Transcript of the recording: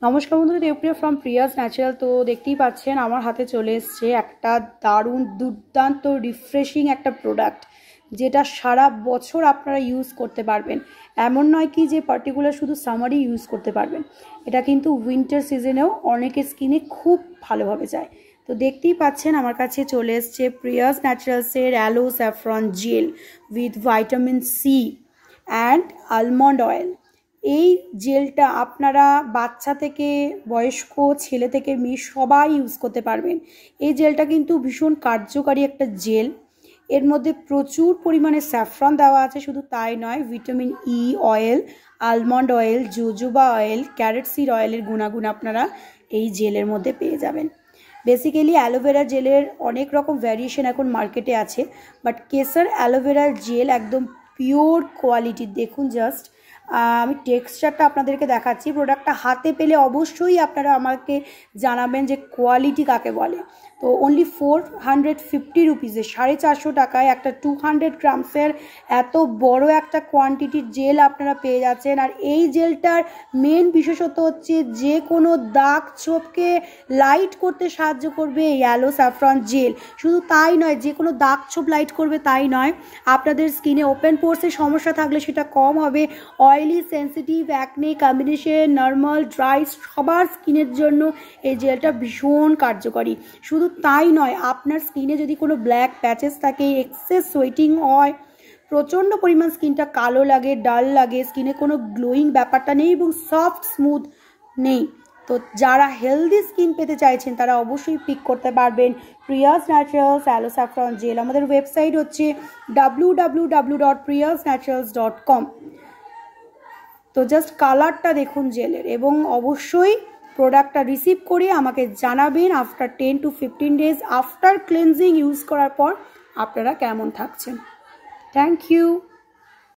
নমস্কার বন্ধুরা, Debapriya from Prius natural. তো দেখতেই পাচ্ছেন আমার হাতে চলে এসছে একটা দারুণ দুর্দান্ত রিফ্রেশিং একটা প্রোডাক্ট, যেটা সারা বছর আপনারা ইউজ করতে পারবেন। এমন নয় কি যে পার্টিকুলার শুধু সামারই ইউজ করতে পারবেন, এটা কিন্তু উইন্টার সিজনেও অনেকের স্কিনে খুব ভালোভাবে যায়। তো দেখতেই পাচ্ছেন আমার কাছে চলে এসছে প্রিয়াস ন্যাচারালসের aloe saffron gel with vitamin C and almond oil. এই জেলটা আপনারা বাচ্চা থেকে বয়স্ক, ছেলে থেকে মেয়ে সবাই ইউজ করতে পারবেন। এই জেলটা কিন্তু ভীষণ কার্যকারী একটা জেল। এর মধ্যে প্রচুর পরিমাণে স্যাফরন দেওয়া আছে, শুধু তাই নয়, vitamin E oil, almond oil, jojoba oil, carrot seed অয়েলের গুণাগুণ আপনারা এই জেলের মধ্যে পেয়ে যাবেন। বেসিক্যালি অ্যালোভেরা জেলের অনেক রকম ভ্যারিয়েশন এখন মার্কেটে আছে, বাট কেসার অ্যালোভেরার জেল একদম পিওর কোয়ালিটির। দেখুন জাস্ট, আমি টেক্সচারটা আপনাদেরকে দেখাচ্ছি। প্রোডাক্টটা হাতে পেলে অবশ্যই আপনারা আমাকে জানাবেন যে কোয়ালিটি কাকে বলে। তো অনলি 450 রুপিসে, 450 টাকায় একটা 200 গ্রামসের এত বড় একটা কোয়ান্টিটির জেল আপনারা পেয়ে যাচ্ছেন। আর এই জেলটার মেন বিশেষত্ব হচ্ছে যে কোনো দাগ ছোপকে লাইট করতে সাহায্য করবে এই অ্যালো স্যাফরন জেল। শুধু তাই নয়, যে কোনো দাগ ছোপ লাইট করবে তাই নয়, আপনাদের স্কিনে ওপেন পোর্সের সমস্যা থাকলে সেটা কম হবে। Oily, sensitive, acne, combination, normal, dry সবার স্কিনের জন্য এই জেলটা ভীষণ কার্যকরী। শুধু তাই নয়, আপনার স্কিনে যদি কোনো ব্ল্যাক প্যাচেস থাকে, এক্সেস সোয়েটিং হয়, প্রচণ্ড পরিমাণ স্কিনটা কালো লাগে, ডাল লাগে, স্কিনে কোনো গ্লোয়িং ব্যাপারটা নেই এবং সফট স্মুথ নেই, তো যারা হেলদি স্কিন পেতে চাইছেন তারা অবশ্যই পিক করতে পারবেন Priyas Naturals aloe saffron gel. আমাদের ওয়েবসাইট হচ্ছে www.priyasnaturals.com। তো জাস্ট কালারটা দেখুন জেলের, এবং অবশ্যই প্রোডাক্টটা রিসিভ করে আমাকে জানাবেন after 10 to 15 days after cleansing use করার পর আপনারা কেমন থাকছেন। Thank you.